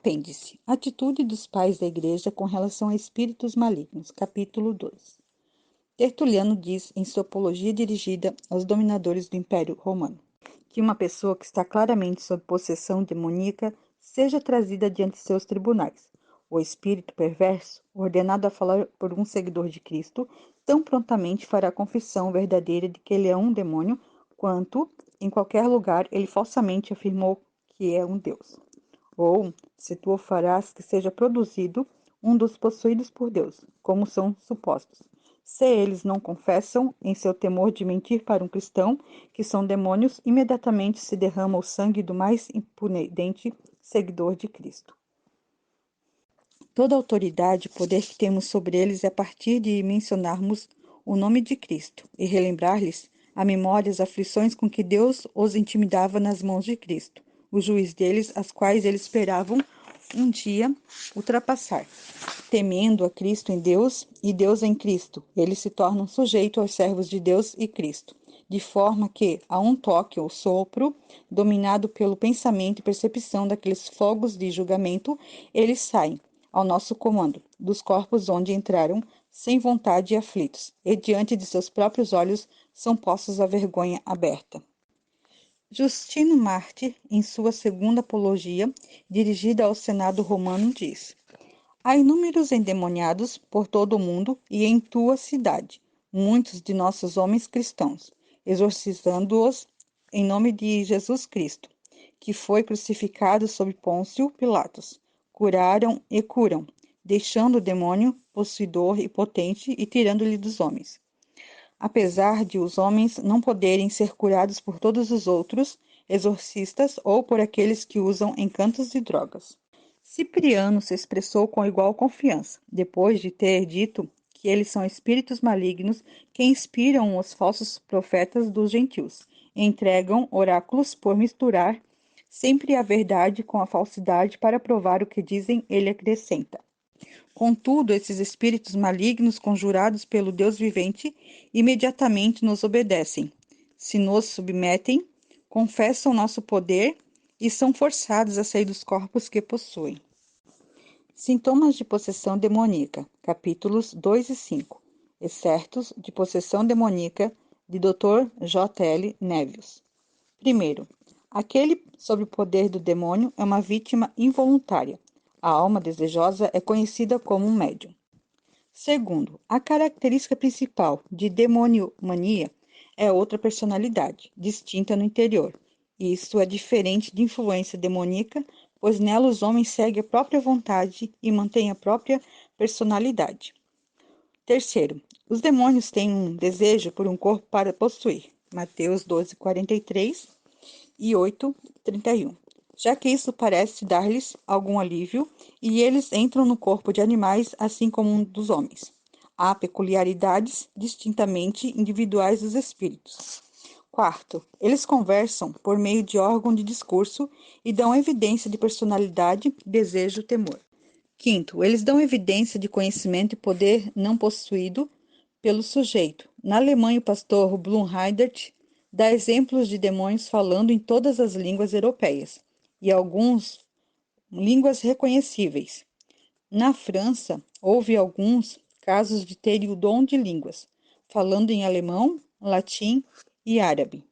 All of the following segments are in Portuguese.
Apêndice. Atitude dos pais da Igreja com relação a espíritos malignos. Capítulo 2. Tertuliano diz em sua apologia dirigida aos dominadores do Império Romano que uma pessoa que está claramente sob possessão demoníaca seja trazida diante de seus tribunais. O espírito perverso, ordenado a falar por um seguidor de Cristo, tão prontamente fará confissão verdadeira de que ele é um demônio, quanto, em qualquer lugar, ele falsamente afirmou que é um Deus. Ou, se tu o farás que seja produzido um dos possuídos por Deus, como são supostos. Se eles não confessam, em seu temor de mentir para um cristão, que são demônios, imediatamente se derrama o sangue do mais impudente seguidor de Cristo. Toda autoridade e poder que temos sobre eles é a partir de mencionarmos o nome de Cristo e relembrar-lhes a memória as aflições com que Deus os intimidava nas mãos de Cristo, o juiz deles, as quais eles esperavam um dia ultrapassar. Temendo a Cristo em Deus e Deus em Cristo, eles se tornam sujeitos aos servos de Deus e Cristo, de forma que, a um toque ou sopro, dominado pelo pensamento e percepção daqueles fogos de julgamento, eles saem, ao nosso comando, dos corpos onde entraram, sem vontade e aflitos, e diante de seus próprios olhos são postos à vergonha aberta. Justino Mártir, em sua segunda apologia, dirigida ao Senado romano, diz: há inúmeros endemoniados por todo o mundo e em tua cidade, muitos de nossos homens cristãos, exorcizando-os em nome de Jesus Cristo, que foi crucificado sob Pôncio Pilatos. Curaram e curam, deixando o demônio possuidor e potente e tirando-lhe dos homens. Apesar de os homens não poderem ser curados por todos os outros exorcistas ou por aqueles que usam encantos e drogas. Cipriano se expressou com igual confiança, depois de ter dito que eles são espíritos malignos que inspiram os falsos profetas dos gentios, e entregam oráculos por misturar sempre a verdade com a falsidade para provar o que dizem, ele acrescenta. Contudo, esses espíritos malignos conjurados pelo Deus vivente imediatamente nos obedecem, se nos submetem, confessam nosso poder e são forçados a sair dos corpos que possuem. Sintomas de possessão demoníaca, capítulos 2 e 5. Excertos de possessão demoníaca de Dr. J. L. Nevius. Primeiro, aquele sob o poder do demônio é uma vítima involuntária. A alma desejosa é conhecida como um médium. Segundo, a característica principal de demoniomania é outra personalidade, distinta no interior. Isso é diferente de influência demoníaca, pois nela os homens seguem a própria vontade e mantêm a própria personalidade. Terceiro, os demônios têm um desejo por um corpo para possuir. Mateus 12:43 e 8:31. Já que isso parece dar-lhes algum alívio, e eles entram no corpo de animais, assim como um dos homens. Há peculiaridades distintamente individuais dos espíritos. Quarto, eles conversam por meio de órgão de discurso e dão evidência de personalidade, desejo, temor. Quinto, eles dão evidência de conhecimento e poder não possuído pelo sujeito. Na Alemanha, o pastor Blumheidert dá exemplos de demônios falando em todas as línguas europeias e alguns línguas reconhecíveis. Na França, houve alguns casos de terem o dom de línguas, falando em alemão, latim e árabe.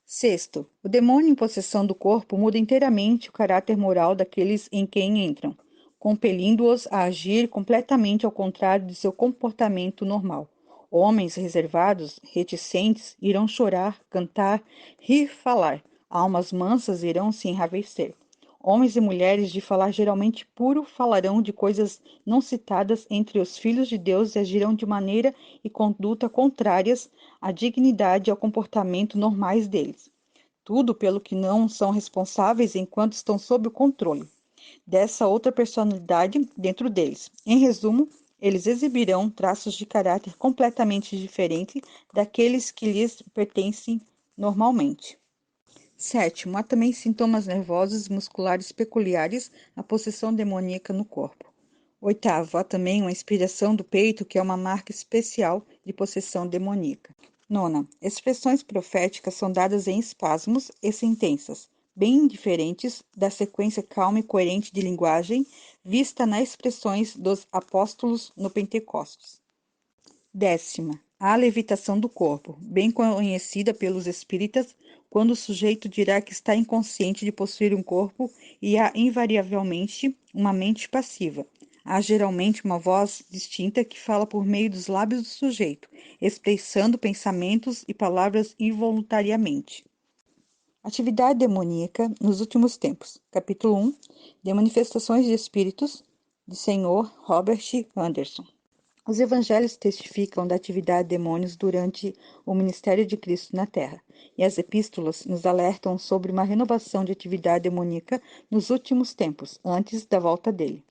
Sexto, o demônio em possessão do corpo muda inteiramente o caráter moral daqueles em quem entram, compelindo-os a agir completamente ao contrário de seu comportamento normal. Homens reservados, reticentes, irão chorar, cantar, rir, falar. Almas mansas irão se enraivecer. Homens e mulheres de falar geralmente puro falarão de coisas não citadas entre os filhos de Deus e agirão de maneira e conduta contrárias à dignidade e ao comportamento normais deles. Tudo pelo que não são responsáveis enquanto estão sob o controle dessa outra personalidade dentro deles. Em resumo, eles exibirão traços de caráter completamente diferentes daqueles que lhes pertencem normalmente. Sétimo, há também sintomas nervosos e musculares peculiares à possessão demoníaca no corpo. Oitavo, há também uma inspiração do peito, que é uma marca especial de possessão demoníaca. Nona, expressões proféticas são dadas em espasmos e sentenças, bem diferentes da sequência calma e coerente de linguagem vista nas expressões dos apóstolos no Pentecostes. 10ª, a levitação do corpo, bem conhecida pelos espíritas, quando o sujeito dirá que está inconsciente de possuir um corpo e há invariavelmente uma mente passiva. Há geralmente uma voz distinta que fala por meio dos lábios do sujeito, expressando pensamentos e palavras involuntariamente. Atividade demoníaca nos últimos tempos. Capítulo 1. De manifestações de espíritos, de Sr. Robert Anderson. Os evangelhos testificam da atividade de demônios durante o ministério de Cristo na Terra, e as epístolas nos alertam sobre uma renovação de atividade demoníaca nos últimos tempos, antes da volta dele.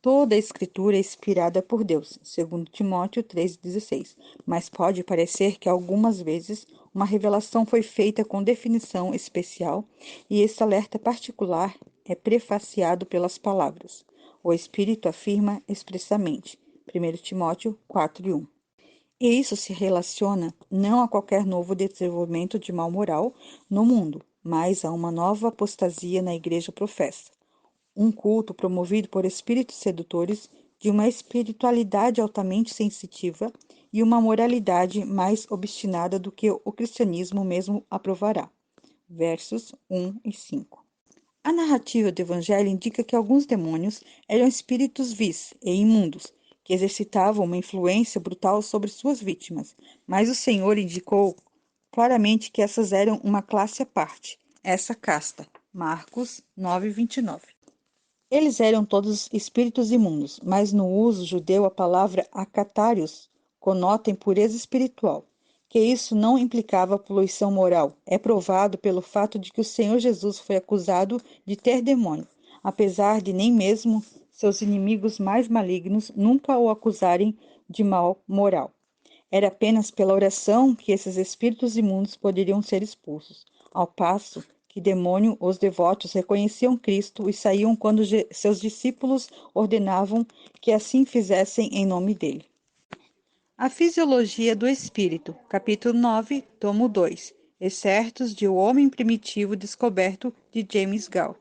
Toda a Escritura é inspirada por Deus, segundo Timóteo 3,16, mas pode parecer que algumas vezes uma revelação foi feita com definição especial e esse alerta particular é prefaciado pelas palavras. O Espírito afirma expressamente, 1 Timóteo 4,1. E isso se relaciona não a qualquer novo desenvolvimento de mal moral no mundo, mas a uma nova apostasia na Igreja professa. Um culto promovido por espíritos sedutores de uma espiritualidade altamente sensitiva e uma moralidade mais obstinada do que o cristianismo mesmo aprovará. Versos 1 e 5. A narrativa do Evangelho indica que alguns demônios eram espíritos vis e imundos, que exercitavam uma influência brutal sobre suas vítimas, mas o Senhor indicou claramente que essas eram uma classe à parte, essa casta. Marcos 9:29. Eles eram todos espíritos imundos, mas no uso judeu a palavra acatários conota impureza espiritual, que isso não implicava poluição moral. É provado pelo fato de que o Senhor Jesus foi acusado de ter demônio, apesar de nem mesmo seus inimigos mais malignos nunca o acusarem de mal moral. Era apenas pela oração que esses espíritos imundos poderiam ser expulsos, ao passo que demônio os devotos reconheciam Cristo e saíam quando seus discípulos ordenavam que assim fizessem em nome dele. A Fisiologia do Espírito, capítulo 9, tomo 2, Excertos de O Homem Primitivo Descoberto, de James Gall.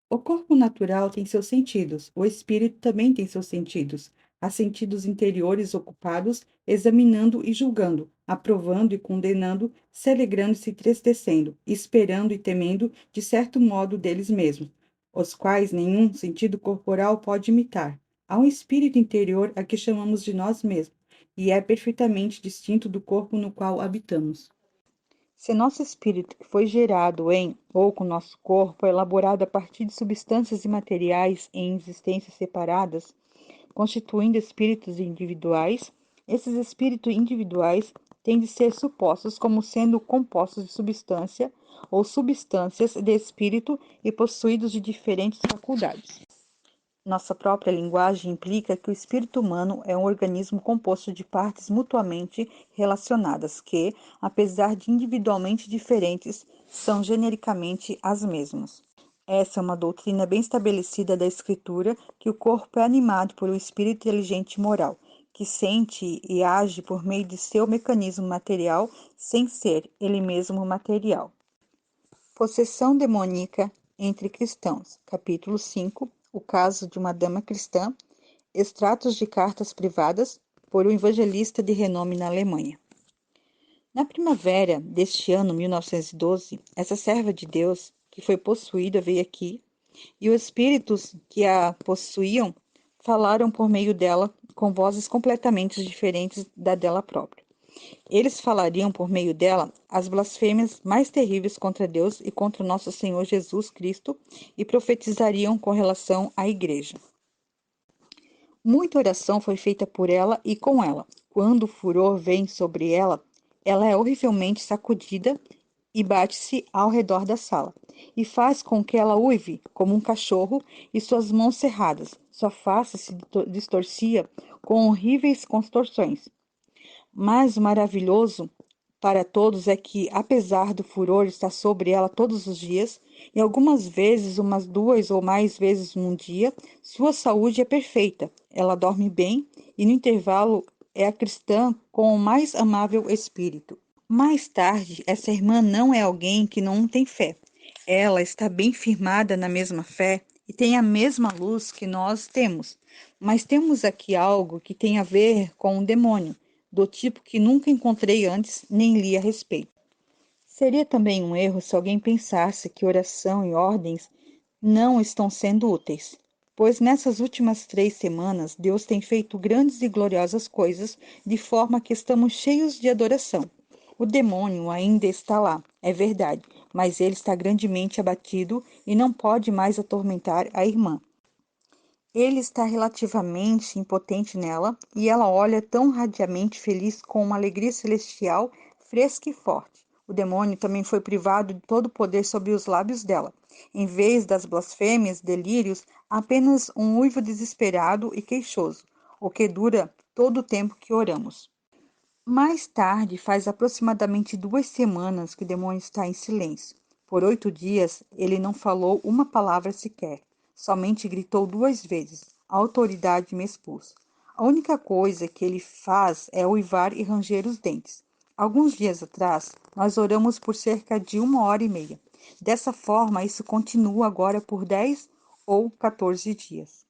O corpo natural tem seus sentidos, o espírito também tem seus sentidos. Há sentidos interiores ocupados, examinando e julgando, aprovando e condenando, se alegrando e se entristecendo, esperando e temendo, de certo modo deles mesmos, os quais nenhum sentido corporal pode imitar. Há um espírito interior a que chamamos de nós mesmos, e é perfeitamente distinto do corpo no qual habitamos. Se nosso espírito foi gerado em ou com nosso corpo, elaborado a partir de substâncias imateriais em existências separadas, constituindo espíritos individuais, esses espíritos individuais têm de ser supostos como sendo compostos de substância ou substâncias de espírito e possuídos de diferentes faculdades. Nossa própria linguagem implica que o espírito humano é um organismo composto de partes mutuamente relacionadas que, apesar de individualmente diferentes, são genericamente as mesmas. Essa é uma doutrina bem estabelecida da Escritura, que o corpo é animado por um espírito inteligente e moral, que sente e age por meio de seu mecanismo material, sem ser ele mesmo material. Possessão demoníaca entre cristãos, capítulo 5, o caso de uma dama cristã, extratos de cartas privadas por um evangelista de renome na Alemanha. Na primavera deste ano, 1912, essa serva de Deus, que foi possuída, veio aqui, e os espíritos que a possuíam falaram por meio dela com vozes completamente diferentes da dela própria. Eles falariam por meio dela as blasfêmias mais terríveis contra Deus e contra nosso Senhor Jesus Cristo e profetizariam com relação à igreja. Muita oração foi feita por ela e com ela. Quando o furor vem sobre ela, ela é horrivelmente sacudida e bate-se ao redor da sala, e faz com que ela uive como um cachorro e suas mãos cerradas, sua face se distorcia com horríveis contorções. Mas o maravilhoso para todos é que, apesar do furor estar sobre ela todos os dias, e algumas vezes, umas 2 ou mais vezes num dia, sua saúde é perfeita. Ela dorme bem e, no intervalo, é a cristã com o mais amável espírito. Mais tarde, essa irmã não é alguém que não tem fé. Ela está bem firmada na mesma fé e tem a mesma luz que nós temos. Mas temos aqui algo que tem a ver com um demônio, do tipo que nunca encontrei antes nem li a respeito. Seria também um erro se alguém pensasse que oração e ordens não estão sendo úteis, pois nessas últimas 3 semanas Deus tem feito grandes e gloriosas coisas, de forma que estamos cheios de adoração. O demônio ainda está lá, é verdade, mas ele está grandemente abatido e não pode mais atormentar a irmã. Ele está relativamente impotente nela, e ela olha tão radiante feliz com uma alegria celestial, fresca e forte. O demônio também foi privado de todo o poder sobre os lábios dela. Em vez das blasfêmias, delírios, apenas um uivo desesperado e queixoso, o que dura todo o tempo que oramos. Mais tarde, faz aproximadamente 2 semanas que o demônio está em silêncio. Por 8 dias, ele não falou uma palavra sequer. Somente gritou 2 vezes. A autoridade me expulsa. A única coisa que ele faz é uivar e ranger os dentes. Alguns dias atrás, nós oramos por cerca de 1 hora e meia. Dessa forma, isso continua agora por 10 ou 14 dias.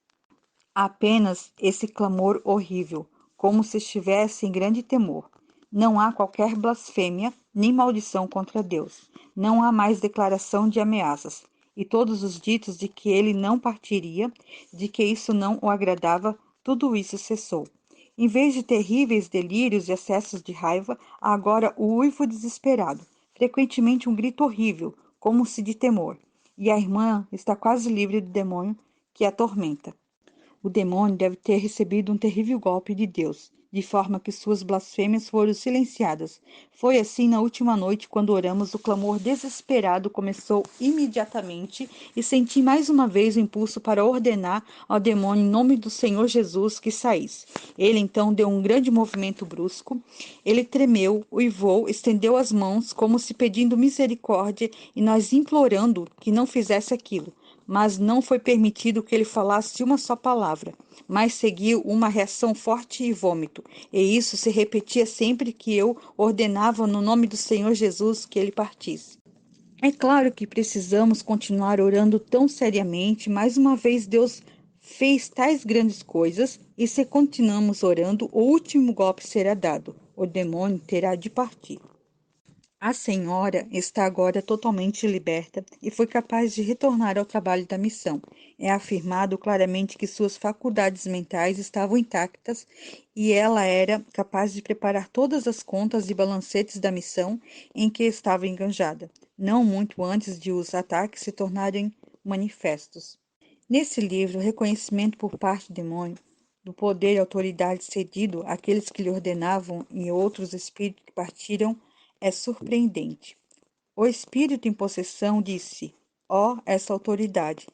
Apenas esse clamor horrível, como se estivesse em grande temor. Não há qualquer blasfêmia nem maldição contra Deus. Não há mais declaração de ameaças. E todos os ditos de que ele não partiria, de que isso não o agradava, tudo isso cessou. Em vez de terríveis delírios e acessos de raiva, há agora o uivo desesperado, frequentemente um grito horrível, como se de temor. E a irmã está quase livre do demônio que a atormenta. O demônio deve ter recebido um terrível golpe de Deus, de forma que suas blasfêmias foram silenciadas. Foi assim na última noite, quando oramos, o clamor desesperado começou imediatamente e senti mais uma vez o impulso para ordenar ao demônio, em nome do Senhor Jesus, que saísse. Ele então deu um grande movimento brusco. Ele tremeu, uivou, estendeu as mãos, como se pedindo misericórdia, e nós implorando que não fizesse aquilo. Mas não foi permitido que ele falasse uma só palavra, mas seguiu uma reação forte e vômito, e isso se repetia sempre que eu ordenava no nome do Senhor Jesus que ele partisse. É claro que precisamos continuar orando tão seriamente. Mais uma vez, Deus fez tais grandes coisas, e se continuamos orando, o último golpe será dado. O demônio terá de partir. A senhora está agora totalmente liberta e foi capaz de retornar ao trabalho da missão. É afirmado claramente que suas faculdades mentais estavam intactas e ela era capaz de preparar todas as contas e balancetes da missão em que estava enganjada, não muito antes de os ataques se tornarem manifestos. Nesse livro, o reconhecimento por parte do demônio do poder e autoridade cedido àqueles que lhe ordenavam e outros espíritos que partiram é surpreendente. O espírito em possessão disse: ó, essa autoridade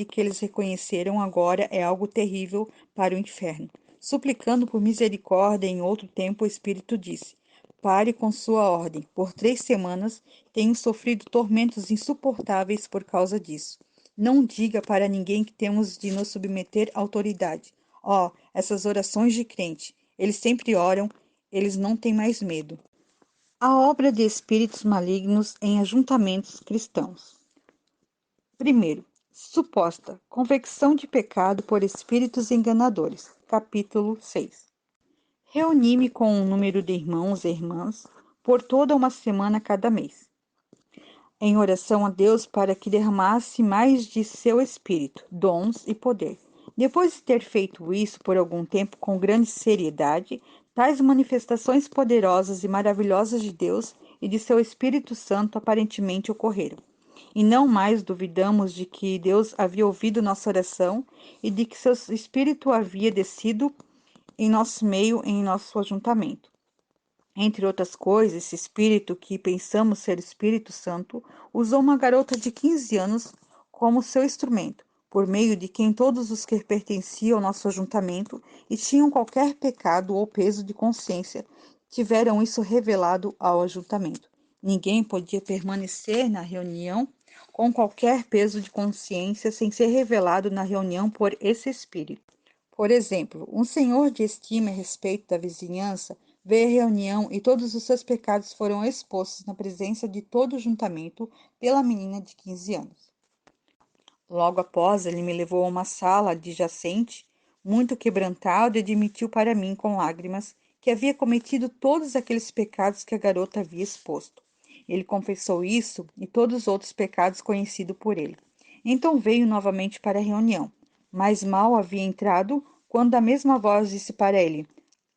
que eles reconheceram agora é algo terrível para o inferno. Suplicando por misericórdia em outro tempo, o espírito disse: pare com sua ordem. Por 3 semanas tenho sofrido tormentos insuportáveis por causa disso. Não diga para ninguém que temos de nos submeter à autoridade. Ó, essas orações de crente. Eles sempre oram, eles não têm mais medo. A obra de espíritos malignos em ajuntamentos cristãos. Primeiro, suposta convecção de pecado por espíritos enganadores. Capítulo 6. Reuni-me com um número de irmãos e irmãs por toda uma semana cada mês, em oração a Deus para que derramasse mais de seu espírito, dons e poder. Depois de ter feito isso por algum tempo com grande seriedade, tais manifestações poderosas e maravilhosas de Deus e de seu Espírito Santo aparentemente ocorreram. E não mais duvidamos de que Deus havia ouvido nossa oração e de que seu Espírito havia descido em nosso meio, em nosso ajuntamento. Entre outras coisas, esse espírito, que pensamos ser Espírito Santo, usou uma garota de 15 anos como seu instrumento, por meio de quem todos os que pertenciam ao nosso ajuntamento e tinham qualquer pecado ou peso de consciência tiveram isso revelado ao ajuntamento. Ninguém podia permanecer na reunião com qualquer peso de consciência sem ser revelado na reunião por esse espírito. Por exemplo, um senhor de estima e respeito da vizinhança Veio a reunião e todos os seus pecados foram expostos na presença de todo o juntamento pela menina de 15 anos. Logo após, ele me levou a uma sala adjacente, muito quebrantado, e admitiu para mim, com lágrimas, que havia cometido todos aqueles pecados que a garota havia exposto. Ele confessou isso e todos os outros pecados conhecidos por ele. Então veio novamente para a reunião, mas mal havia entrado, quando a mesma voz disse para ele: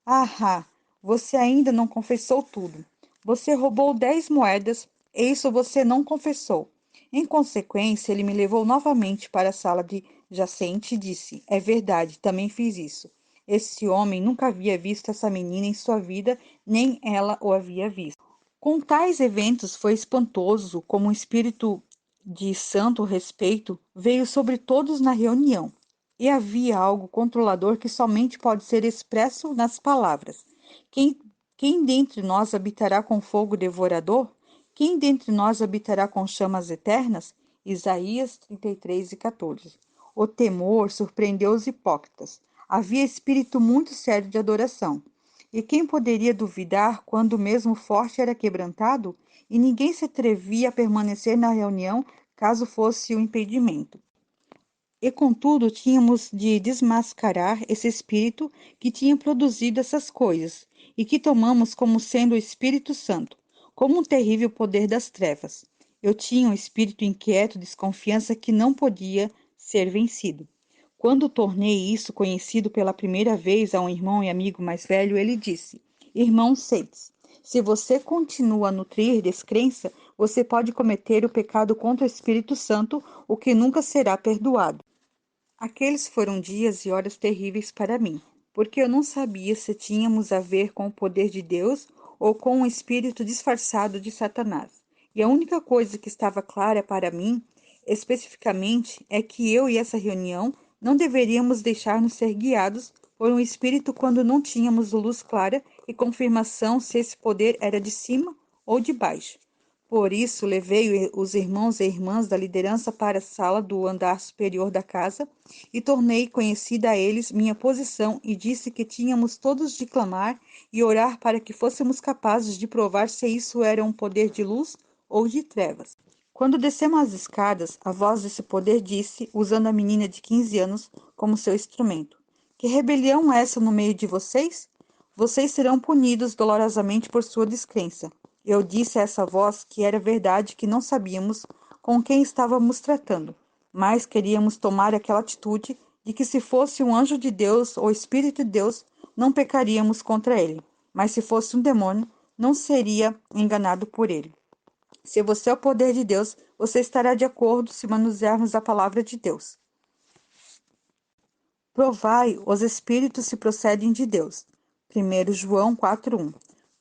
Ah, você ainda não confessou tudo. Você roubou 10 moedas, e isso você não confessou. Em consequência, ele me levou novamente para a sala de jacente e disse: É verdade, também fiz isso. Esse homem nunca havia visto essa menina em sua vida, nem ela o havia visto. Com tais eventos foi espantoso como um espírito de santo respeito veio sobre todos na reunião. E havia algo controlador que somente pode ser expresso nas palavras. Quem, quem dentre nós habitará com fogo devorador? Quem dentre nós habitará com chamas eternas? Isaías 33:14. O temor surpreendeu os hipócritas. Havia espírito muito sério de adoração. E quem poderia duvidar quando o mesmo forte era quebrantado? E ninguém se atrevia a permanecer na reunião caso fosse um impedimento. E contudo tínhamos de desmascarar esse espírito que tinha produzido essas coisas, e que tomamos como sendo o Espírito Santo, como um terrível poder das trevas. Eu tinha um espírito inquieto, desconfiança que não podia ser vencido. Quando tornei isso conhecido pela primeira vez a um irmão e amigo mais velho, ele disse: Irmão Seitz, se você continua a nutrir descrença, você pode cometer o pecado contra o Espírito Santo, o que nunca será perdoado. Aqueles foram dias e horas terríveis para mim, porque eu não sabia se tínhamos a ver com o poder de Deus ou com um espírito disfarçado de Satanás. E a única coisa que estava clara para mim, especificamente, é que eu e essa reunião não deveríamos deixar-nos ser guiados por um espírito quando não tínhamos luz clara e confirmação se esse poder era de cima ou de baixo. Por isso, levei os irmãos e irmãs da liderança para a sala do andar superior da casa e tornei conhecida a eles minha posição e disse que tínhamos todos de clamar e orar para que fôssemos capazes de provar se isso era um poder de luz ou de trevas. Quando descemos as escadas, a voz desse poder disse, usando a menina de 15 anos como seu instrumento: Que rebelião é essa no meio de vocês? Vocês serão punidos dolorosamente por sua descrença. Eu disse a essa voz que era verdade que não sabíamos com quem estávamos tratando, mas queríamos tomar aquela atitude de que se fosse um anjo de Deus ou Espírito de Deus, não pecaríamos contra ele, mas se fosse um demônio, não seria enganado por ele. Se você é o poder de Deus, você estará de acordo se manusearmos a palavra de Deus. Provai os espíritos se procedem de Deus. 1 João 4:1.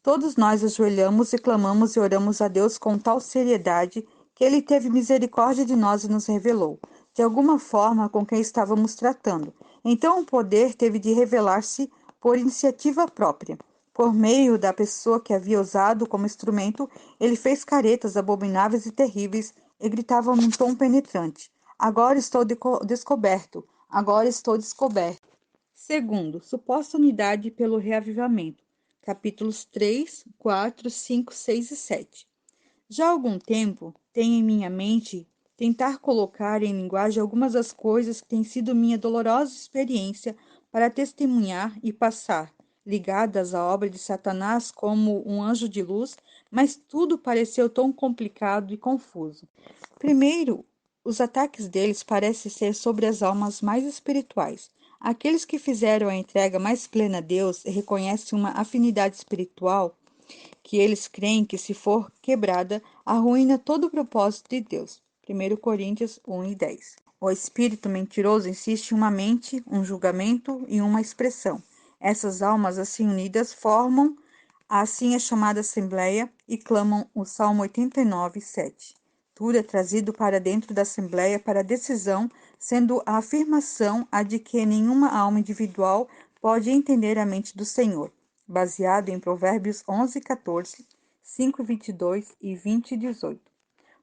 Todos nós ajoelhamos e clamamos e oramos a Deus com tal seriedade que ele teve misericórdia de nós e nos revelou, de alguma forma, com quem estávamos tratando. Então o poder teve de revelar-se por iniciativa própria. Por meio da pessoa que havia usado como instrumento, ele fez caretas abomináveis e terríveis e gritava num tom penetrante: Agora estou descoberto. Agora estou descoberto. Segundo, suposta unidade pelo reavivamento. Capítulos 3, 4, 5, 6 e 7. Já há algum tempo, tenho em minha mente tentar colocar em linguagem algumas das coisas que têm sido minha dolorosa experiência para testemunhar e passar, ligadas à obra de Satanás como um anjo de luz, mas tudo pareceu tão complicado e confuso. Primeiro, os ataques deles parecem ser sobre as almas mais espirituais. Aqueles que fizeram a entrega mais plena a Deus e reconhecem uma afinidade espiritual que eles creem que, se for quebrada, arruína todo o propósito de Deus. 1 Coríntios 1:10. O espírito mentiroso insiste em uma mente, um julgamento e uma expressão. Essas almas assim unidas formam assim a chamada Assembleia e clamam o Salmo 89:7. Tudo é trazido para dentro da Assembleia para decisão, sendo a afirmação a de que nenhuma alma individual pode entender a mente do Senhor, baseado em Provérbios 11:14, 5:22 e 20:18.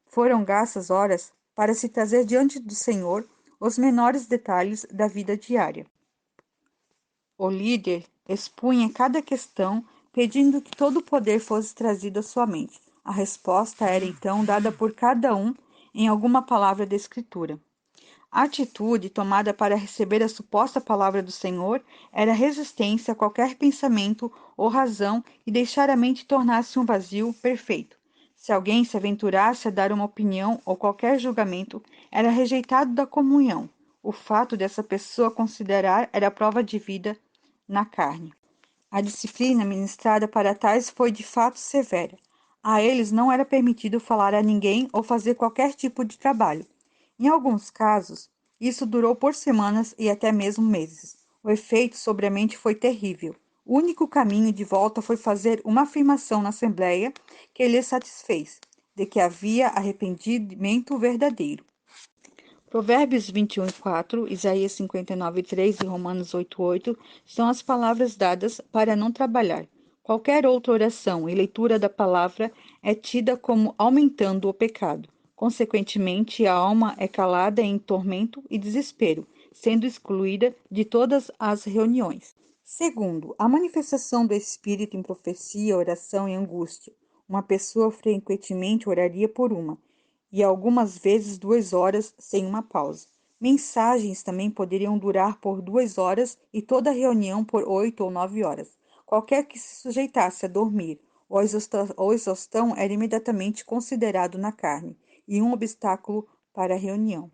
Foram gastas horas para se trazer diante do Senhor os menores detalhes da vida diária. O líder expunha cada questão pedindo que todo o poder fosse trazido à sua mente. A resposta era então dada por cada um em alguma palavra da Escritura. A atitude tomada para receber a suposta palavra do Senhor era resistência a qualquer pensamento ou razão e deixar a mente tornar-se um vazio perfeito. Se alguém se aventurasse a dar uma opinião ou qualquer julgamento, era rejeitado da comunhão. O fato dessa pessoa considerar era prova de vida na carne. A disciplina ministrada para tais foi de fato severa. A eles não era permitido falar a ninguém ou fazer qualquer tipo de trabalho. Em alguns casos, isso durou por semanas e até mesmo meses. O efeito sobre a mente foi terrível. O único caminho de volta foi fazer uma afirmação na Assembleia que lhe satisfez, de que havia arrependimento verdadeiro. Provérbios 21:4, Isaías 59:3 e Romanos 8:8 são as palavras dadas para não trabalhar. Qualquer outra oração e leitura da palavra é tida como aumentando o pecado. Consequentemente, a alma é calada em tormento e desespero, sendo excluída de todas as reuniões. Segundo, a manifestação do Espírito em profecia, oração e angústia. Uma pessoa frequentemente oraria por uma, e algumas vezes 2 horas sem uma pausa. Mensagens também poderiam durar por 2 horas e toda a reunião por 8 ou 9 horas. Qualquer que se sujeitasse a dormir ou exaustão era imediatamente considerado na carne e um obstáculo para a reunião.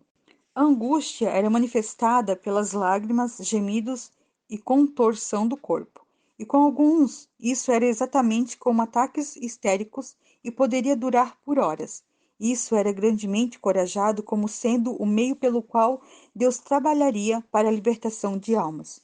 A angústia era manifestada pelas lágrimas, gemidos e contorção do corpo. E com alguns, isso era exatamente como ataques histéricos e poderia durar por horas. Isso era grandemente corajado como sendo o meio pelo qual Deus trabalharia para a libertação de almas.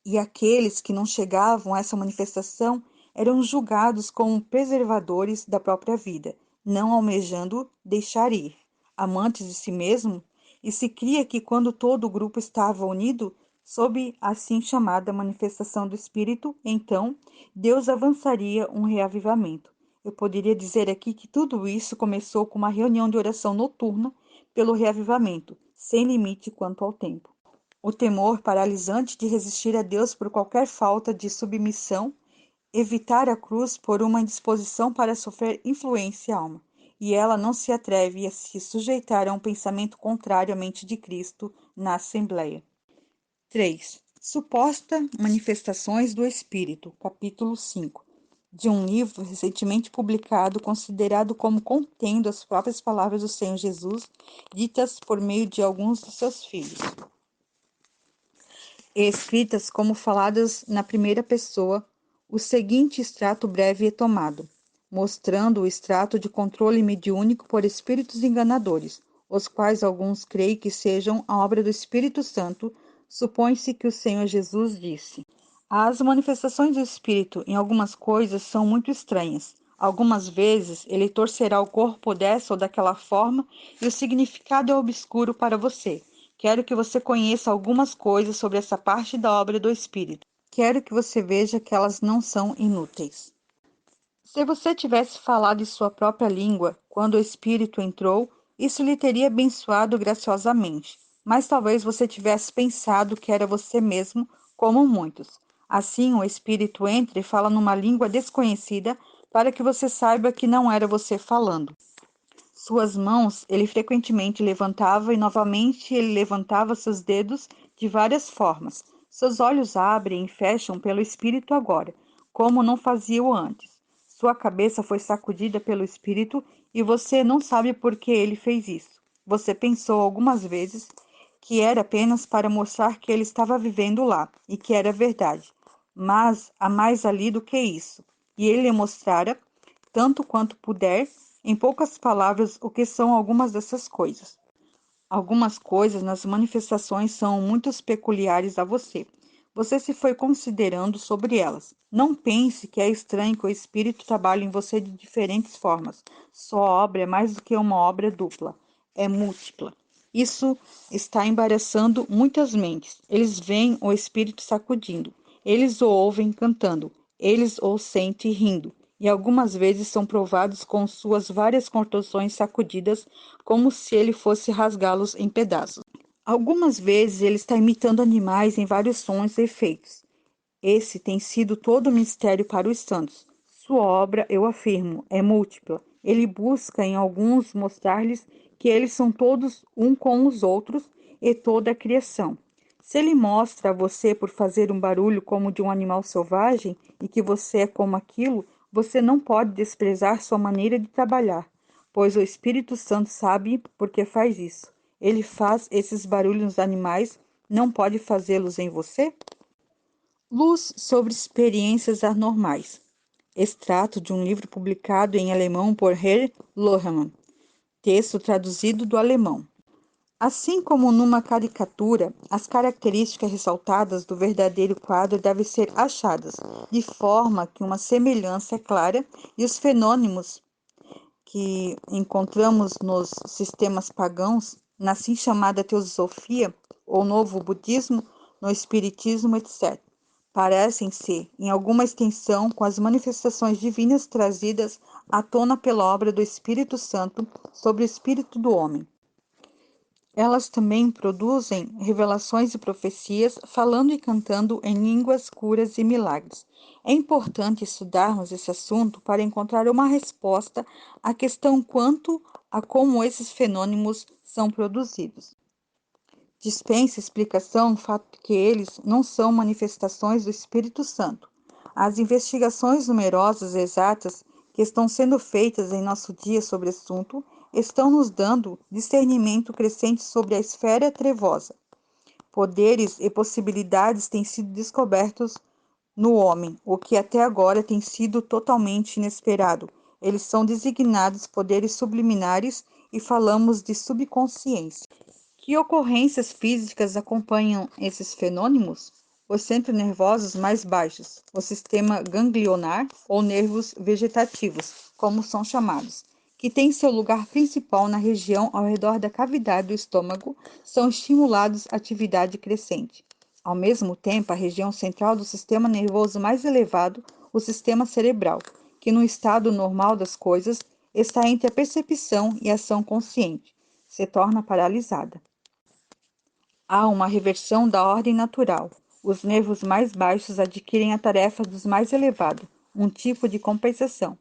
E aqueles que não chegavam a essa manifestação eram julgados como preservadores da própria vida, não almejando deixar ir, amantes de si mesmo, e se cria que quando todo o grupo estava unido, sob a assim chamada manifestação do Espírito, então Deus avançaria um reavivamento. Eu poderia dizer aqui que tudo isso começou com uma reunião de oração noturna pelo reavivamento, sem limite quanto ao tempo. O temor paralisante de resistir a Deus por qualquer falta de submissão, evitar a cruz por uma indisposição para sofrer influência alma, e ela não se atreve a se sujeitar a um pensamento contrário à mente de Cristo na Assembleia. 3. Suposta manifestações do Espírito, capítulo 5, de um livro recentemente publicado considerado como contendo as próprias palavras do Senhor Jesus, ditas por meio de alguns de seus filhos, escritas como faladas na primeira pessoa. O seguinte extrato breve é tomado, mostrando o extrato de controle mediúnico por espíritos enganadores, os quais alguns creem que sejam a obra do Espírito Santo. Supõe-se que o Senhor Jesus disse: as manifestações do Espírito em algumas coisas são muito estranhas. Algumas vezes ele torcerá o corpo dessa ou daquela forma e o significado é obscuro para você. Quero que você conheça algumas coisas sobre essa parte da obra do Espírito. Quero que você veja que elas não são inúteis. Se você tivesse falado em sua própria língua quando o Espírito entrou, isso lhe teria abençoado graciosamente. Mas talvez você tivesse pensado que era você mesmo, como muitos. Assim, o Espírito entra e fala numa língua desconhecida para que você saiba que não era você falando. Suas mãos ele frequentemente levantava e novamente ele levantava seus dedos de várias formas. Seus olhos abrem e fecham pelo Espírito agora, como não faziam antes. Sua cabeça foi sacudida pelo Espírito e você não sabe por que ele fez isso. Você pensou algumas vezes que era apenas para mostrar que ele estava vivendo lá e que era verdade. Mas há mais ali do que isso. E ele lhe mostrara, tanto quanto puder, em poucas palavras, o que são algumas dessas coisas. Algumas coisas nas manifestações são muito peculiares a você. Você se foi considerando sobre elas. Não pense que é estranho que o Espírito trabalhe em você de diferentes formas. Sua obra é mais do que uma obra dupla, é múltipla. Isso está embaraçando muitas mentes. Eles veem o Espírito sacudindo. Eles o ouvem cantando. Eles o sentem rindo. E algumas vezes são provados com suas várias contorções sacudidas, como se ele fosse rasgá-los em pedaços. Algumas vezes ele está imitando animais em vários sons e efeitos. Esse tem sido todo o mistério para os santos. Sua obra, eu afirmo, é múltipla. Ele busca em alguns mostrar-lhes que eles são todos um com os outros e toda a criação. Se ele mostra a você por fazer um barulho como de um animal selvagem e que você é como aquilo, você não pode desprezar sua maneira de trabalhar, pois o Espírito Santo sabe por que faz isso. Ele faz esses barulhos nos animais, não pode fazê-los em você? Luz sobre experiências anormais. Extrato de um livro publicado em alemão por Herr Lohmann. Texto traduzido do alemão. Assim como numa caricatura, as características ressaltadas do verdadeiro quadro devem ser achadas, de forma que uma semelhança é clara e os fenômenos que encontramos nos sistemas pagãos, na assim chamada teosofia ou novo budismo, no espiritismo, etc., parecem-se, em alguma extensão, com as manifestações divinas trazidas à tona pela obra do Espírito Santo sobre o espírito do homem. Elas também produzem revelações e profecias, falando e cantando em línguas, curas e milagres. É importante estudarmos esse assunto para encontrar uma resposta à questão quanto a como esses fenômenos são produzidos. Dispensa explicação o fato de que eles não são manifestações do Espírito Santo. As investigações numerosas e exatas que estão sendo feitas em nosso dia sobre o assunto estão nos dando discernimento crescente sobre a esfera trevosa. Poderes e possibilidades têm sido descobertos no homem, o que até agora tem sido totalmente inesperado. Eles são designados poderes subliminares e falamos de subconsciência. Que ocorrências físicas acompanham esses fenômenos? Os centros nervosos mais baixos, o sistema ganglionar ou nervos vegetativos, como são chamados, que tem seu lugar principal na região ao redor da cavidade do estômago, são estimulados à atividade crescente. Ao mesmo tempo, a região central do sistema nervoso mais elevado, o sistema cerebral, que no estado normal das coisas está entre a percepção e a ação consciente, se torna paralisada. Há uma reversão da ordem natural. Os nervos mais baixos adquirem a tarefa dos mais elevados, um tipo de compensação.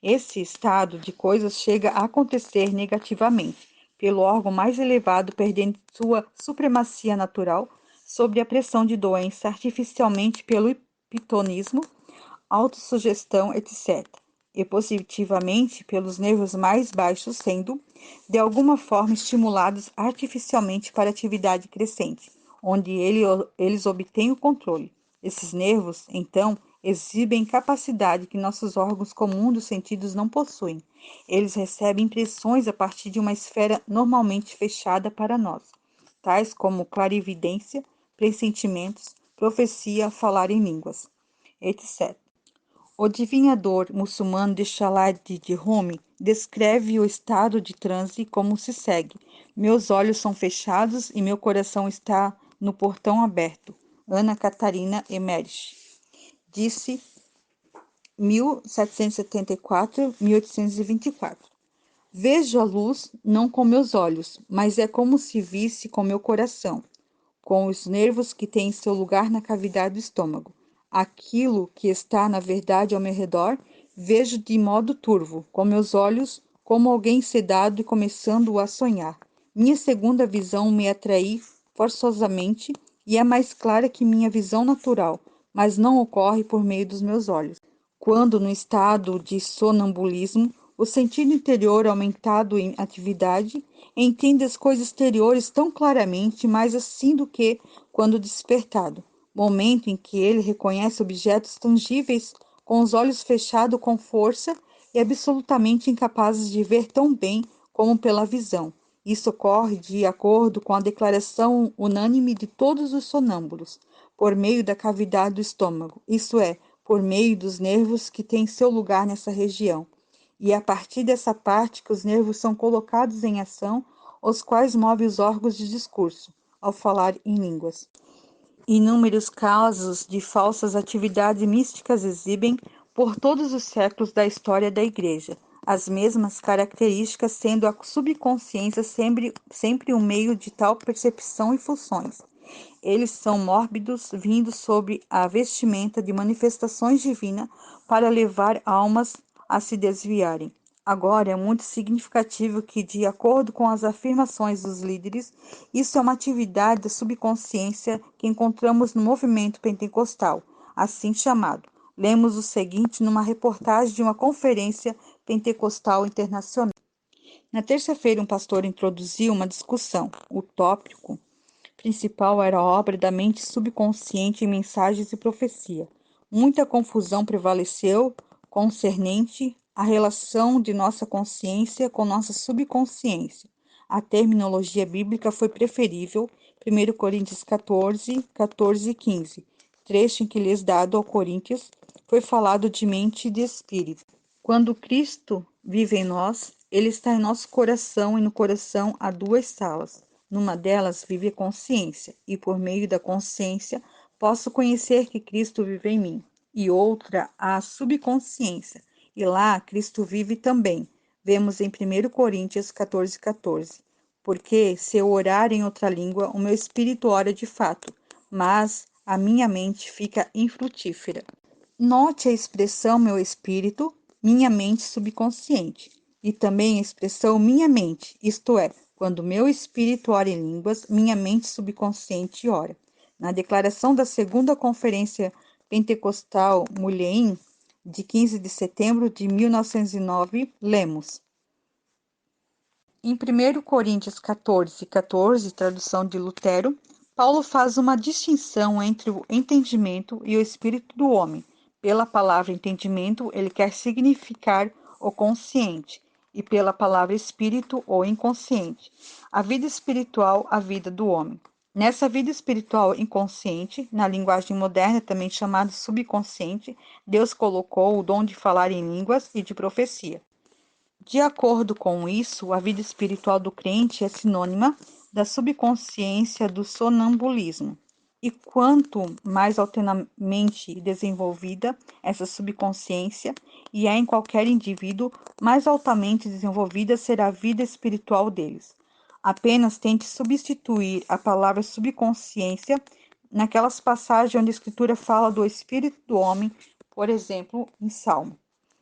Esse estado de coisas chega a acontecer negativamente, pelo órgão mais elevado perdendo sua supremacia natural sobre a pressão de doença artificialmente pelo pitonismo, autossugestão, etc., e positivamente pelos nervos mais baixos sendo, de alguma forma, estimulados artificialmente para atividade crescente, onde eles obtêm o controle. Esses nervos, então, exibem capacidade que nossos órgãos comuns dos sentidos não possuem. Eles recebem impressões a partir de uma esfera normalmente fechada para nós, tais como clarividência, pressentimentos, profecia, falar em línguas, etc. O adivinhador muçulmano de Shalad de Rumi descreve o estado de transe como se segue: meus olhos são fechados e meu coração está no portão aberto. Ana Catarina Emmerich. Disse 1774-1824. Vejo a luz não com meus olhos, mas é como se visse com meu coração, com os nervos que têm seu lugar na cavidade do estômago. Aquilo que está, na verdade, ao meu redor, vejo de modo turvo, com meus olhos, como alguém sedado e começando a sonhar. Minha segunda visão me atrai forçosamente e é mais clara que minha visão natural, mas não ocorre por meio dos meus olhos. Quando, no estado de sonambulismo, o sentido interior aumentado em atividade, entende as coisas exteriores tão claramente, mais assim do que quando despertado, momento em que ele reconhece objetos tangíveis com os olhos fechados com força e absolutamente incapazes de ver tão bem como pela visão. Isso ocorre de acordo com a declaração unânime de todos os sonâmbulos, por meio da cavidade do estômago, isso é, por meio dos nervos que têm seu lugar nessa região. E é a partir dessa parte que os nervos são colocados em ação, os quais movem os órgãos de discurso, ao falar em línguas. Inúmeros casos de falsas atividades místicas exibem, por todos os séculos da história da Igreja, as mesmas características, sendo a subconsciência sempre um meio de tal percepção e funções. Eles são mórbidos, vindo sob a vestimenta de manifestações divinas para levar almas a se desviarem. Agora, é muito significativo que, de acordo com as afirmações dos líderes, isso é uma atividade da subconsciência que encontramos no movimento pentecostal, assim chamado. Lemos o seguinte numa reportagem de uma conferência pentecostal internacional. Na terça-feira, um pastor introduziu uma discussão. O tópico principal era a obra da mente subconsciente em mensagens e profecia. Muita confusão prevaleceu concernente à relação de nossa consciência com nossa subconsciência. A terminologia bíblica foi preferível, 1 Coríntios 14, 14 e 15, trecho em que lhes dado ao Coríntios, foi falado de mente e de espírito. Quando Cristo vive em nós, ele está em nosso coração e no coração há duas salas. Numa delas vive a consciência, e por meio da consciência posso conhecer que Cristo vive em mim. E outra, a subconsciência, e lá Cristo vive também. Vemos em 1 Coríntios 14, 14. Porque, se eu orar em outra língua, o meu espírito ora de fato, mas a minha mente fica infrutífera. Note a expressão meu espírito, minha mente subconsciente, e também a expressão minha mente, isto é, quando meu espírito ora em línguas, minha mente subconsciente ora. Na declaração da segunda conferência pentecostal Mulheim, de 15 de setembro de 1909, lemos: em 1 Coríntios 14, 14, tradução de Lutero, Paulo faz uma distinção entre o entendimento e o espírito do homem. Pela palavra entendimento, ele quer significar o consciente, e pela palavra espírito, o inconsciente. A vida espiritual, a vida do homem. Nessa vida espiritual inconsciente, na linguagem moderna também chamada subconsciente, Deus colocou o dom de falar em línguas e de profecia. De acordo com isso, a vida espiritual do crente é sinônima da subconsciência do sonambulismo. E quanto mais altamente desenvolvida essa subconsciência, e é em qualquer indivíduo, mais altamente desenvolvida será a vida espiritual deles. Apenas tente substituir a palavra subconsciência naquelas passagens onde a Escritura fala do espírito do homem, por exemplo, em Salmo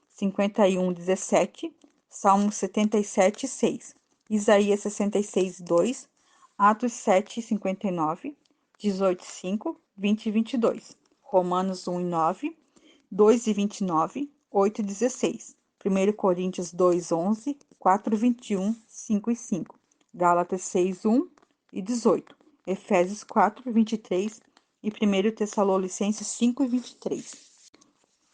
51, 17, Salmo 77, 6, Isaías 66, 2, Atos 7, 59, 18, 5, 20 e 22, Romanos 1 e 9, 2 e 29, 8 e 16, 1 Coríntios 2, 11, 4, 21, 5 e 5, Gálatas 6, 1 e 18, Efésios 4, 23 e 1 Tessalonicenses 5 e 23.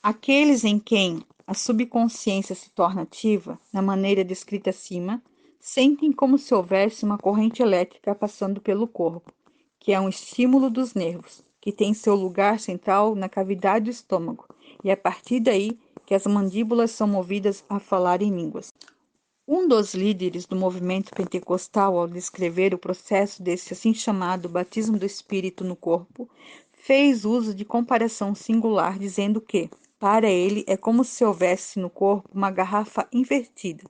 Aqueles em quem a subconsciência se torna ativa, na maneira descrita acima, sentem como se houvesse uma corrente elétrica passando pelo corpo, que é um estímulo dos nervos, que tem seu lugar central na cavidade do estômago, e é a partir daí que as mandíbulas são movidas a falar em línguas. Um dos líderes do movimento pentecostal, ao descrever o processo desse assim chamado batismo do Espírito no corpo, fez uso de comparação singular, dizendo que, para ele, é como se houvesse no corpo uma garrafa invertida.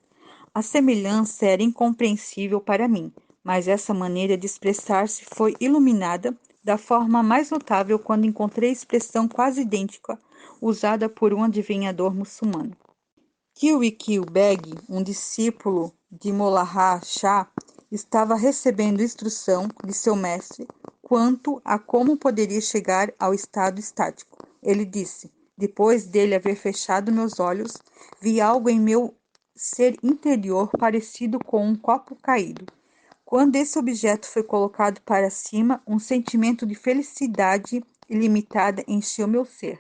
A semelhança era incompreensível para mim, mas essa maneira de expressar-se foi iluminada da forma mais notável quando encontrei a expressão quase idêntica usada por um adivinhador muçulmano. Kilwikil Beg, um discípulo de Mollah Shah, estava recebendo instrução de seu mestre quanto a como poderia chegar ao estado estático. Ele disse: depois dele haver fechado meus olhos, vi algo em meu ser interior parecido com um copo caído. Quando esse objeto foi colocado para cima, um sentimento de felicidade ilimitada encheu meu ser.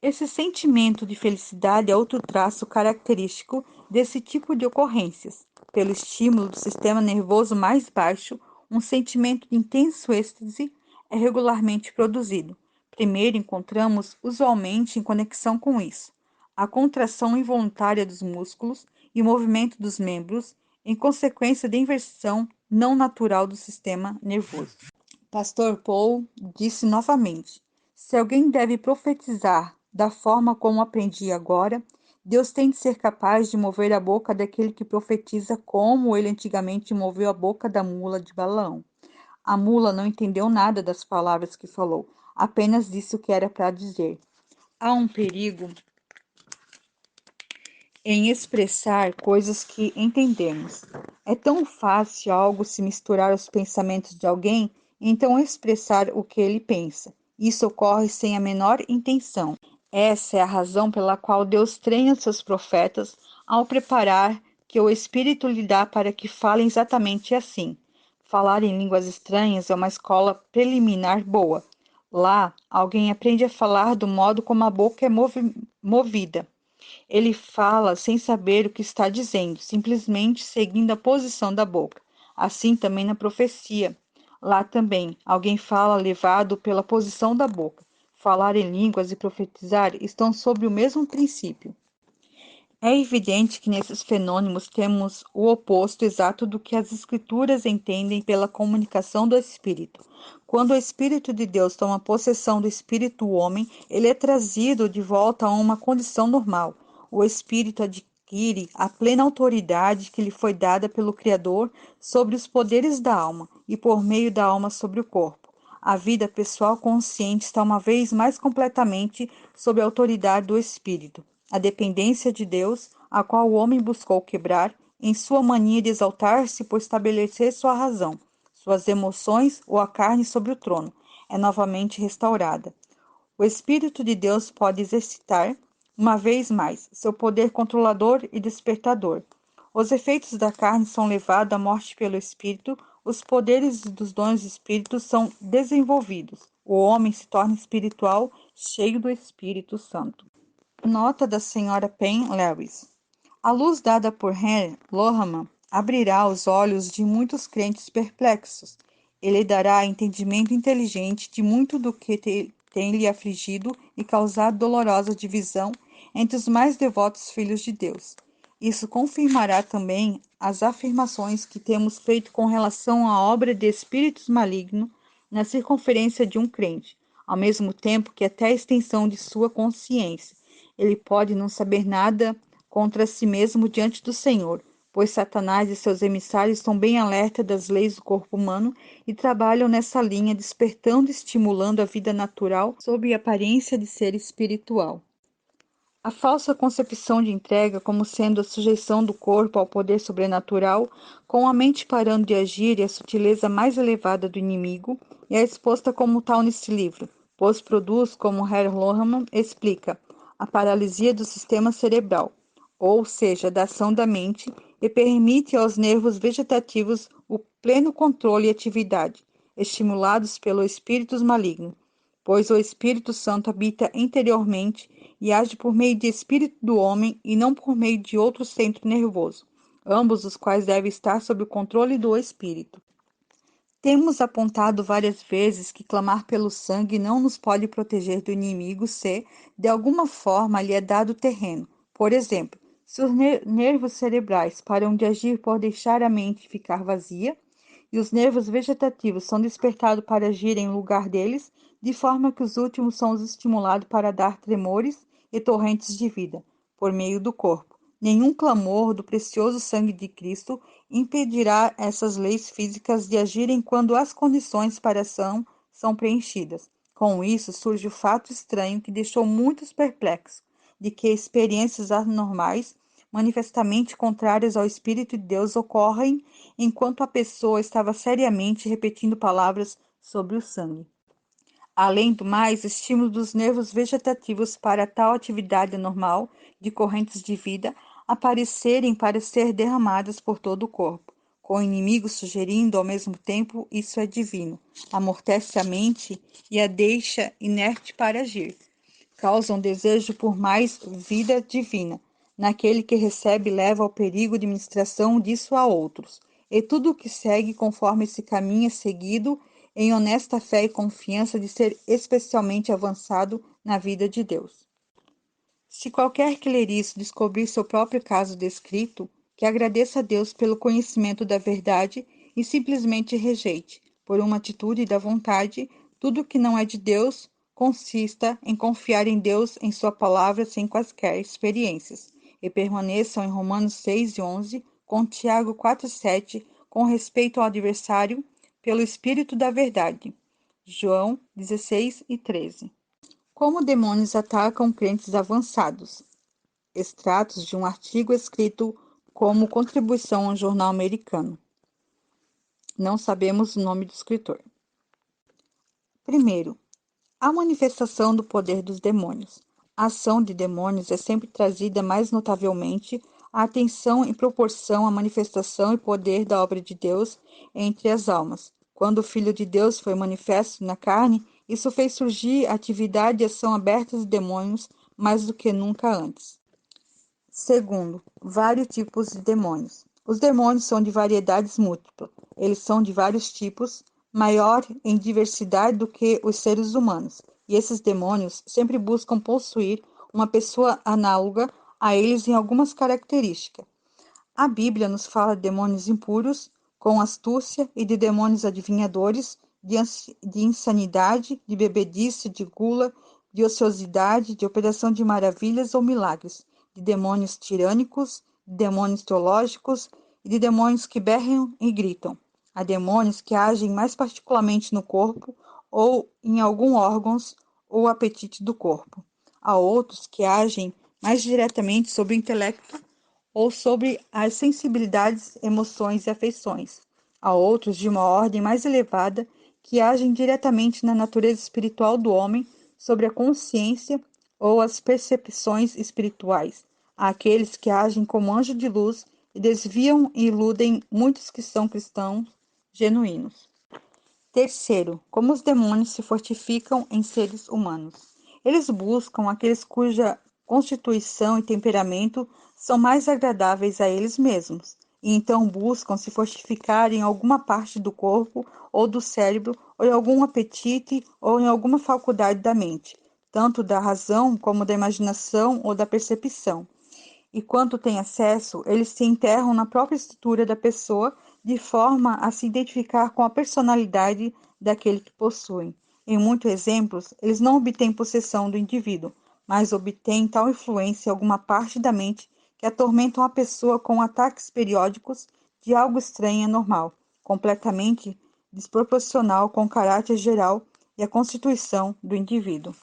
Esse sentimento de felicidade é outro traço característico desse tipo de ocorrências. Pelo estímulo do sistema nervoso mais baixo, um sentimento de intenso êxtase é regularmente produzido. Primeiro encontramos, usualmente em conexão com isso, a contração involuntária dos músculos e o movimento dos membros, em consequência da inversão não natural do sistema nervoso. Pastor Paul disse novamente: se alguém deve profetizar da forma como aprendi agora, Deus tem de ser capaz de mover a boca daquele que profetiza como ele antigamente moveu a boca da mula de Balaão. A mula não entendeu nada das palavras que falou, apenas disse o que era para dizer. Há um perigo em expressar coisas que entendemos. É tão fácil algo se misturar aos pensamentos de alguém, então expressar o que ele pensa. Isso ocorre sem a menor intenção. Essa é a razão pela qual Deus treina seus profetas ao preparar que o Espírito lhe dá para que falem exatamente assim. Falar em línguas estranhas é uma escola preliminar boa. Lá, alguém aprende a falar do modo como a boca é movida. Ele fala sem saber o que está dizendo, simplesmente seguindo a posição da boca. Assim também na profecia. Lá também, alguém fala levado pela posição da boca. Falar em línguas e profetizar estão sob o mesmo princípio. É evidente que nesses fenômenos temos o oposto exato do que as Escrituras entendem pela comunicação do Espírito. Quando o Espírito de Deus toma possessão do espírito do homem, ele é trazido de volta a uma condição normal. O Espírito adquire a plena autoridade que lhe foi dada pelo Criador sobre os poderes da alma e por meio da alma sobre o corpo. A vida pessoal consciente está uma vez mais completamente sob a autoridade do Espírito. A dependência de Deus, a qual o homem buscou quebrar, em sua mania de exaltar-se por estabelecer sua razão, suas emoções ou a carne sobre o trono, é novamente restaurada. O Espírito de Deus pode exercitar, uma vez mais, seu poder controlador e despertador. Os efeitos da carne são levados à morte pelo Espírito, os poderes dos dons do Espírito são desenvolvidos. O homem se torna espiritual, cheio do Espírito Santo. Nota da Sra. Penn Lewis. A luz dada por Henry Lohmann abrirá os olhos de muitos crentes perplexos. Ele dará entendimento inteligente de muito do que tem lhe afligido e causado dolorosa divisão entre os mais devotos filhos de Deus. Isso confirmará também as afirmações que temos feito com relação à obra de espíritos malignos na circunferência de um crente, ao mesmo tempo que até a extensão de sua consciência. Ele pode não saber nada contra si mesmo diante do Senhor, pois Satanás e seus emissários estão bem alerta das leis do corpo humano e trabalham nessa linha, despertando e estimulando a vida natural sob a aparência de ser espiritual. A falsa concepção de entrega como sendo a sujeição do corpo ao poder sobrenatural, com a mente parando de agir e a sutileza mais elevada do inimigo, é exposta como tal nesse livro, pois produz, como Herr Lohmann explica, a paralisia do sistema cerebral, ou seja, da ação da mente, e permite aos nervos vegetativos o pleno controle e atividade, estimulados pelos espíritos malignos, pois o Espírito Santo habita interiormente e age por meio do espírito do homem e não por meio de outro centro nervoso, ambos os quais devem estar sob o controle do espírito. Temos apontado várias vezes que clamar pelo sangue não nos pode proteger do inimigo se, de alguma forma, lhe é dado terreno. Por exemplo, se os nervos cerebrais param de agir por deixar a mente ficar vazia, e os nervos vegetativos são despertados para agir em lugar deles, de forma que os últimos são estimulados para dar tremores e torrentes de vida, por meio do corpo. Nenhum clamor do precioso sangue de Cristo impedirá essas leis físicas de agirem quando as condições para ação são preenchidas. Com isso, surge o fato estranho que deixou muitos perplexos, de que experiências anormais, manifestamente contrárias ao Espírito de Deus, ocorrem enquanto a pessoa estava seriamente repetindo palavras sobre o sangue. Além do mais, estímulo dos nervos vegetativos para tal atividade normal de correntes de vida aparecerem para ser derramadas por todo o corpo, com o inimigo sugerindo ao mesmo tempo isso é divino, amortece a mente e a deixa inerte para agir. Causa um desejo por mais vida divina. Naquele que recebe leva ao perigo de ministração disso a outros. E tudo o que segue conforme esse caminho é seguido em honesta fé e confiança de ser especialmente avançado na vida de Deus. Se qualquer que ler isso descobrir seu próprio caso descrito, que agradeça a Deus pelo conhecimento da verdade e simplesmente rejeite, por uma atitude da vontade, tudo que não é de Deus, consista em confiar em Deus em sua palavra sem quaisquer experiências, e permaneçam em Romanos 6 e 11, com Tiago 4 e 7, com respeito ao adversário, pelo Espírito da Verdade. João 16:13. Como demônios atacam crentes avançados. Extratos de um artigo escrito como contribuição a um jornal americano. Não sabemos o nome do escritor. Primeiro, a manifestação do poder dos demônios. A ação de demônios é sempre trazida mais notavelmente à atenção em proporção à manifestação e poder da obra de Deus entre as almas. Quando o Filho de Deus foi manifesto na carne, isso fez surgir a atividade e ação abertas de demônios mais do que nunca antes. Segundo, vários tipos de demônios. Os demônios são de variedades múltiplas. Eles são de vários tipos, maior em diversidade do que os seres humanos. E esses demônios sempre buscam possuir uma pessoa análoga a eles em algumas características. A Bíblia nos fala de demônios impuros, com astúcia, e de demônios adivinhadores, de insanidade, de bebedice, de gula, de ociosidade, de operação de maravilhas ou milagres, de demônios tirânicos, de demônios teológicos e de demônios que berram e gritam. Há demônios que agem mais particularmente no corpo ou em alguns órgãos ou apetite do corpo. Há outros que agem mais diretamente sobre o intelecto ou sobre as sensibilidades, emoções e afeições. Há outros de uma ordem mais elevada que agem diretamente na natureza espiritual do homem, sobre a consciência ou as percepções espirituais. Há aqueles que agem como anjo de luz e desviam e iludem muitos que são cristãos genuínos. Terceiro, como os demônios se fortificam em seres humanos. Eles buscam aqueles cuja constituição e temperamento são mais agradáveis a eles mesmos, e então buscam se fortificar em alguma parte do corpo ou do cérebro, ou em algum apetite, ou em alguma faculdade da mente, tanto da razão como da imaginação ou da percepção. E quando têm acesso, eles se enterram na própria estrutura da pessoa, de forma a se identificar com a personalidade daquele que possuem. Em muitos exemplos, eles não obtêm possessão do indivíduo, mas obtêm tal influência em alguma parte da mente que atormentam a pessoa com ataques periódicos de algo estranho e anormal, completamente desproporcional com o caráter geral e a constituição do indivíduo.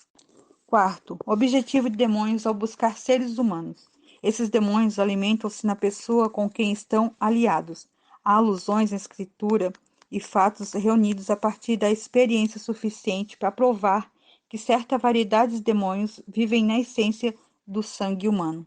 Quarto, objetivo de demônios ao buscar seres humanos. Esses demônios alimentam-se na pessoa com quem estão aliados. Há alusões na escritura e fatos reunidos a partir da experiência suficiente para provar que certa variedade de demônios vivem na essência do sangue humano.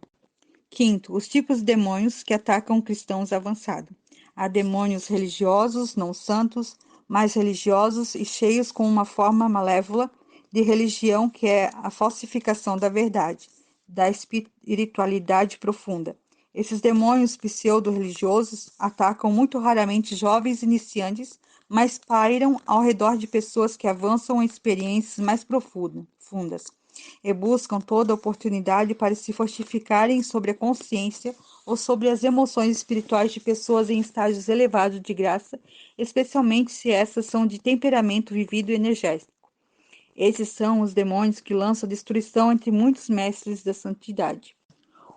Quinto, os tipos de demônios que atacam cristãos avançados. Há demônios religiosos, não santos, mais religiosos e cheios com uma forma malévola de religião que é a falsificação da verdade, da espiritualidade profunda. Esses demônios pseudo-religiosos atacam muito raramente jovens iniciantes, mas pairam ao redor de pessoas que avançam em experiências mais profundas e buscam toda oportunidade para se fortificarem sobre a consciência ou sobre as emoções espirituais de pessoas em estágios elevados de graça, especialmente se essas são de temperamento vivido e energético. Esses são os demônios que lançam destruição entre muitos mestres da santidade.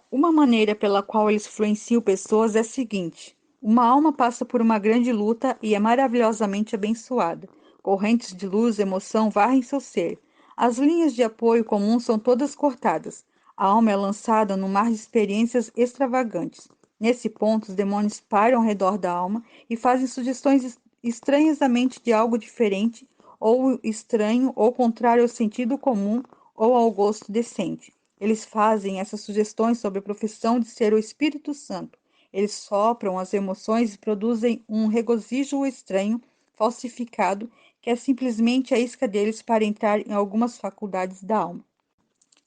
Uma maneira pela qual eles influenciam pessoas é a seguinte: uma alma passa por uma grande luta e é maravilhosamente abençoada. Correntes de luz e emoção varrem seu ser. As linhas de apoio comum são todas cortadas. A alma é lançada num mar de experiências extravagantes. Nesse ponto, os demônios param ao redor da alma e fazem sugestões estranhas à mente de algo diferente, ou estranho, ou contrário ao sentido comum ou ao gosto decente. Eles fazem essas sugestões sobre a profissão de ser o Espírito Santo. Eles sopram as emoções e produzem um regozijo estranho, falsificado, que é simplesmente a isca deles para entrar em algumas faculdades da alma.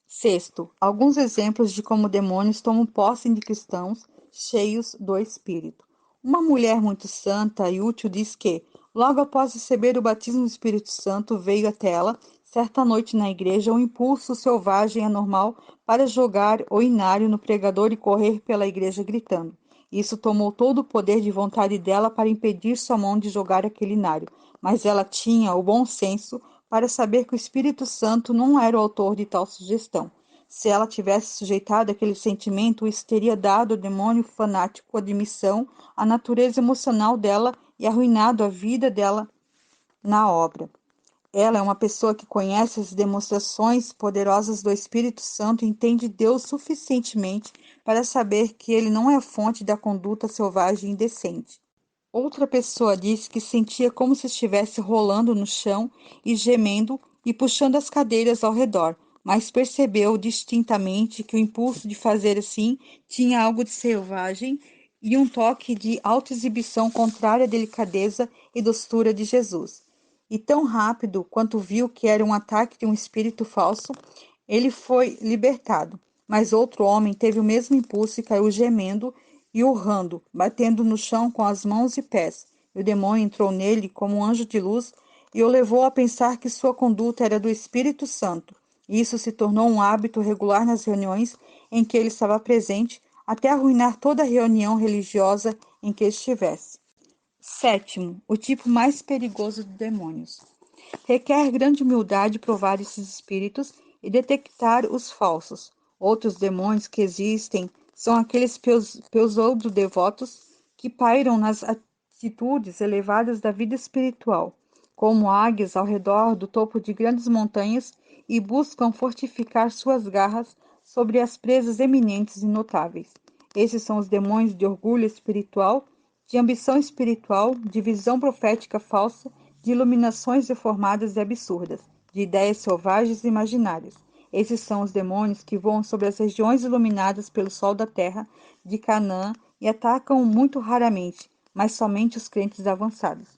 Sexto, alguns exemplos de como demônios tomam posse de cristãos cheios do Espírito. Uma mulher muito santa e útil diz que, logo após receber o batismo do Espírito Santo, veio até ela, certa noite na igreja, um impulso selvagem e anormal para jogar o inário no pregador e correr pela igreja gritando. Isso tomou todo o poder de vontade dela para impedir sua mão de jogar aquele inário, mas ela tinha o bom senso para saber que o Espírito Santo não era o autor de tal sugestão. Se ela tivesse sujeitado aquele sentimento, isso teria dado ao demônio fanático admissão à natureza emocional dela e arruinado a vida dela na obra. Ela é uma pessoa que conhece as demonstrações poderosas do Espírito Santo e entende Deus suficientemente para saber que ele não é a fonte da conduta selvagem e indecente. Outra pessoa disse que sentia como se estivesse rolando no chão e gemendo e puxando as cadeiras ao redor, mas percebeu distintamente que o impulso de fazer assim tinha algo de selvagem e um toque de autoexibição contrária à delicadeza e doçura de Jesus. E tão rápido quanto viu que era um ataque de um espírito falso, ele foi libertado. Mas outro homem teve o mesmo impulso e caiu gemendo e urrando, batendo no chão com as mãos e pés. E o demônio entrou nele como um anjo de luz e o levou a pensar que sua conduta era do Espírito Santo. E isso se tornou um hábito regular nas reuniões em que ele estava presente, até arruinar toda a reunião religiosa em que estivesse. Sétimo, o tipo mais perigoso de demônios. Requer grande humildade provar esses espíritos e detectar os falsos. Outros demônios que existem são aqueles pseudo-devotos que pairam nas atitudes elevadas da vida espiritual, como águias ao redor do topo de grandes montanhas e buscam fortificar suas garras sobre as presas eminentes e notáveis. Esses são os demônios de orgulho espiritual, de ambição espiritual, de visão profética falsa, de iluminações deformadas e absurdas, de ideias selvagens e imaginárias. Esses são os demônios que voam sobre as regiões iluminadas pelo sol da terra de Canaã e atacam muito raramente, mas somente os crentes avançados.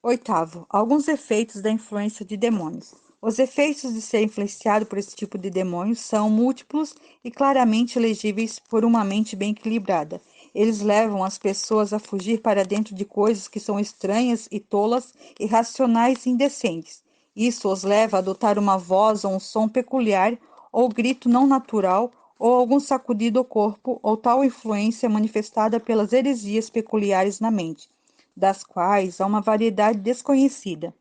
Oitavo, alguns efeitos da influência de demônios. Os efeitos de ser influenciado por esse tipo de demônios são múltiplos e claramente legíveis por uma mente bem equilibrada. Eles levam as pessoas a fugir para dentro de coisas que são estranhas e tolas, irracionais e indecentes. Isso os leva a adotar uma voz ou um som peculiar, ou grito não natural, ou algum sacudido ao corpo, ou tal influência manifestada pelas heresias peculiares na mente, das quais há uma variedade desconhecida.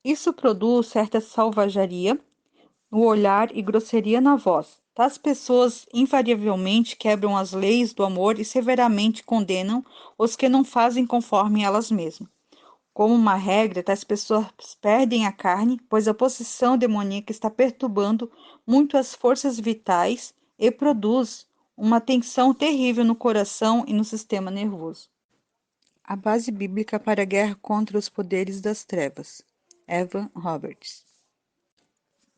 Isso produz certa salvajaria no olhar e grosseria na voz. Tais pessoas invariavelmente quebram as leis do amor e severamente condenam os que não fazem conforme elas mesmas. Como uma regra, tais pessoas perdem a carne, pois a possessão demoníaca está perturbando muito as forças vitais e produz uma tensão terrível no coração e no sistema nervoso. A base bíblica para a guerra contra os poderes das trevas. Evan Roberts.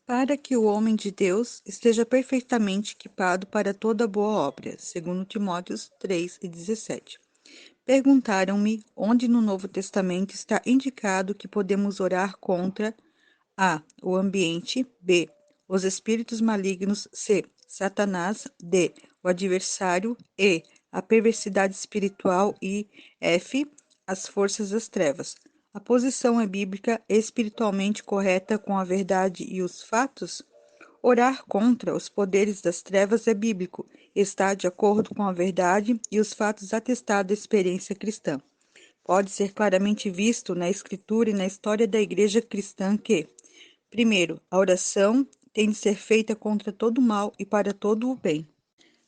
Para que o homem de Deus esteja perfeitamente equipado para toda boa obra, segundo Timóteos 3:17. Perguntaram-me onde no Novo Testamento está indicado que podemos orar contra a. O ambiente, b. Os espíritos malignos, c. Satanás, d. O adversário, e. A perversidade espiritual e f. As forças das trevas. A posição é bíblica e espiritualmente correta com a verdade e os fatos? Orar contra os poderes das trevas é bíblico, está de acordo com a verdade e os fatos atestados da experiência cristã. Pode ser claramente visto na Escritura e na história da Igreja cristã que, primeiro, a oração tem de ser feita contra todo o mal e para todo o bem.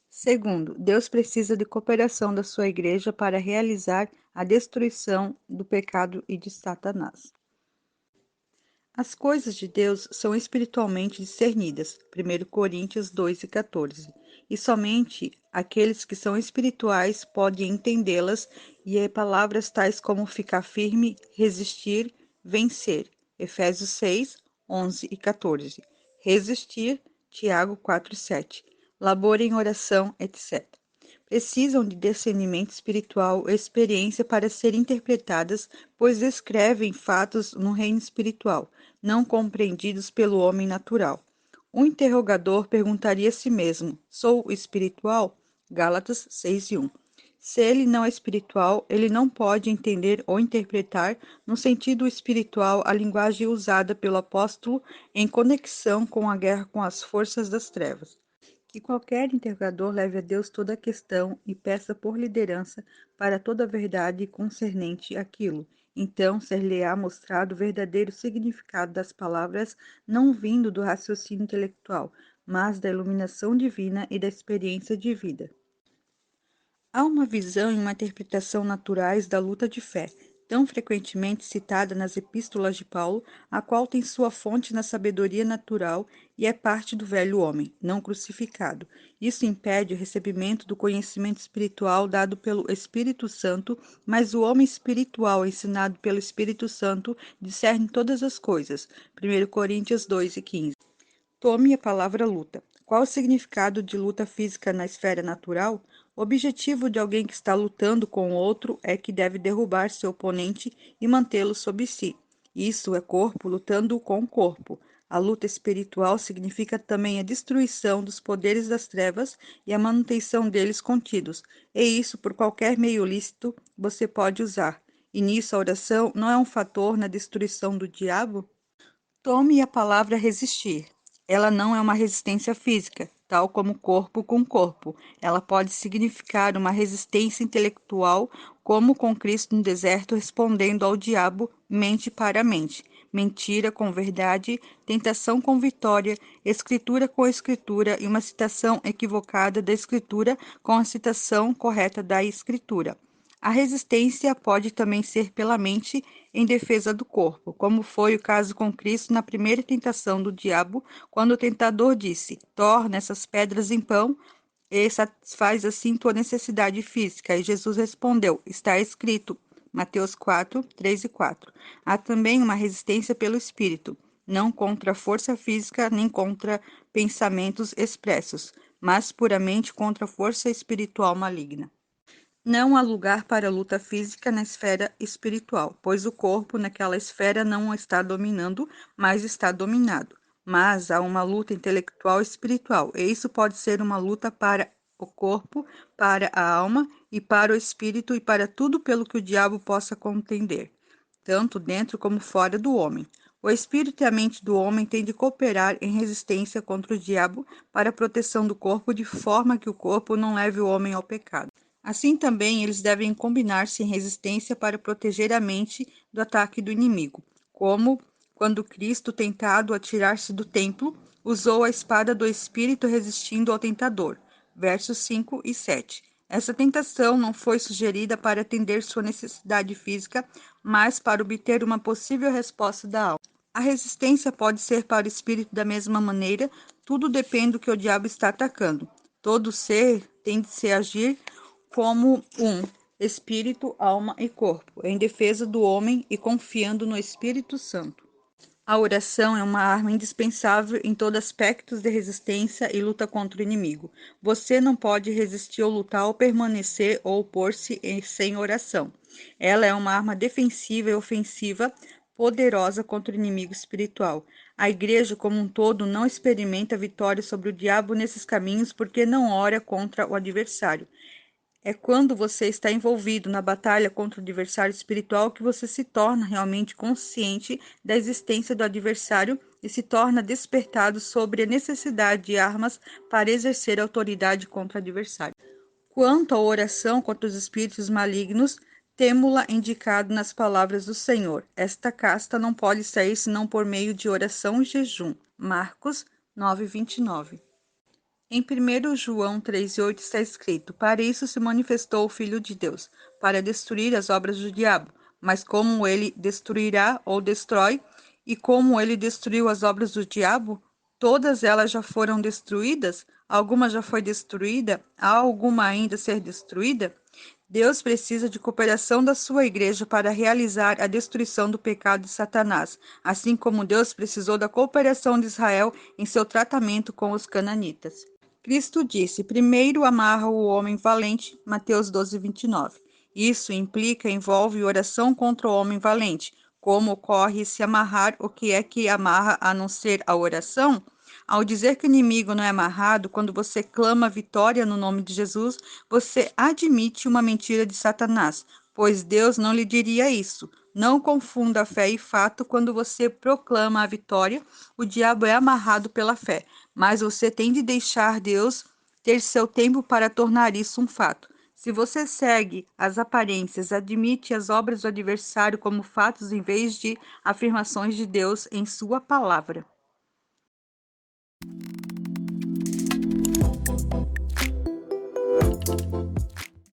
Segundo, Deus precisa de cooperação da sua Igreja para realizar a destruição do pecado e de Satanás. As coisas de Deus são espiritualmente discernidas, 1 Coríntios 2:14, e somente aqueles que são espirituais podem entendê-las, e é palavras tais como ficar firme, resistir, vencer, Efésios 6:11 e 14, resistir, Tiago 4:7, labor em oração, etc. Precisam de discernimento espiritual e experiência para serem interpretadas, pois descrevem fatos no reino espiritual, não compreendidos pelo homem natural. Um interrogador perguntaria a si mesmo: sou espiritual? Gálatas 6:1. Se ele não é espiritual, ele não pode entender ou interpretar no sentido espiritual a linguagem usada pelo apóstolo em conexão com a guerra com as forças das trevas. Que qualquer interrogador leve a Deus toda a questão e peça por liderança para toda a verdade concernente àquilo. Então ser-lhe-á mostrado o verdadeiro significado das palavras, não vindo do raciocínio intelectual, mas da iluminação divina e da experiência de vida. Há uma visão e uma interpretação naturais da luta de fé, tão frequentemente citada nas epístolas de Paulo, a qual tem sua fonte na sabedoria natural e é parte do velho homem, não crucificado. Isso impede o recebimento do conhecimento espiritual dado pelo Espírito Santo, mas o homem espiritual ensinado pelo Espírito Santo discerne todas as coisas. 1 Coríntios 2:15. Tome a palavra luta. Qual o significado de luta física na esfera natural? O objetivo de alguém que está lutando com outro é que deve derrubar seu oponente e mantê-lo sob si. Isso é corpo lutando com corpo. A luta espiritual significa também a destruição dos poderes das trevas e a manutenção deles contidos. E isso, por qualquer meio lícito, você pode usar. E nisso a oração não é um fator na destruição do diabo? Tome a palavra resistir. Ela não é uma resistência física, tal como corpo com corpo. Ela pode significar uma resistência intelectual, como com Cristo no deserto respondendo ao diabo mente para mente, mentira com verdade, tentação com vitória, escritura com escritura e uma citação equivocada da escritura com a citação correta da escritura. A resistência pode também ser pela mente em defesa do corpo, como foi o caso com Cristo na primeira tentação do diabo, quando o tentador disse: torna essas pedras em pão e satisfaz assim tua necessidade física. E Jesus respondeu: está escrito. Mateus 4, 3 e 4. Há também uma resistência pelo espírito, não contra a força física nem contra pensamentos expressos, mas puramente contra a força espiritual maligna. Não há lugar para luta física na esfera espiritual, pois o corpo naquela esfera não está dominando, mas está dominado. Mas há uma luta intelectual e espiritual, e isso pode ser uma luta para o corpo, para a alma e para o espírito e para tudo pelo que o diabo possa contender, tanto dentro como fora do homem. O espírito e a mente do homem têm de cooperar em resistência contra o diabo para a proteção do corpo, de forma que o corpo não leve o homem ao pecado. Assim também eles devem combinar-se em resistência para proteger a mente do ataque do inimigo, como quando Cristo, tentado a tirar-se do templo, usou a espada do Espírito resistindo ao tentador. Versos 5 e 7. Essa tentação não foi sugerida para atender sua necessidade física, mas para obter uma possível resposta da alma. A resistência pode ser para o espírito da mesma maneira, tudo depende do que o diabo está atacando. Todo ser tem de se agir como um espírito, alma e corpo, em defesa do homem e confiando no Espírito Santo. A oração é uma arma indispensável em todos os aspectos de resistência e luta contra o inimigo. Você não pode resistir ou lutar ou permanecer ou opor-se sem oração. Ela é uma arma defensiva e ofensiva poderosa contra o inimigo espiritual. A igreja como um todo não experimenta vitória sobre o diabo nesses caminhos porque não ora contra o adversário. É quando você está envolvido na batalha contra o adversário espiritual que você se torna realmente consciente da existência do adversário e se torna despertado sobre a necessidade de armas para exercer autoridade contra o adversário. Quanto à oração contra os espíritos malignos, temo-la indicado nas palavras do Senhor. Esta casta não pode sair senão por meio de oração e jejum. Marcos 9:29. Em 1 João 3,8 está escrito: para isso se manifestou o Filho de Deus, para destruir as obras do diabo. Mas como ele destruirá ou destrói, e como ele destruiu as obras do diabo, todas elas já foram destruídas? Alguma já foi destruída? Há alguma ainda a ser destruída? Deus precisa de cooperação da sua igreja para realizar a destruição do pecado de Satanás, assim como Deus precisou da cooperação de Israel em seu tratamento com os cananitas. Cristo disse: primeiro amarra o homem valente, Mateus 12:29. Isso envolve oração contra o homem valente. Como ocorre se amarrar o que é que amarra a não ser a oração? Ao dizer que o inimigo não é amarrado, quando você clama vitória no nome de Jesus, você admite uma mentira de Satanás, pois Deus não lhe diria isso. Não confunda fé e fato. Quando você proclama a vitória, o diabo é amarrado pela fé, mas você tem de deixar Deus ter seu tempo para tornar isso um fato. Se você segue as aparências, admite as obras do adversário como fatos em vez de afirmações de Deus em sua palavra.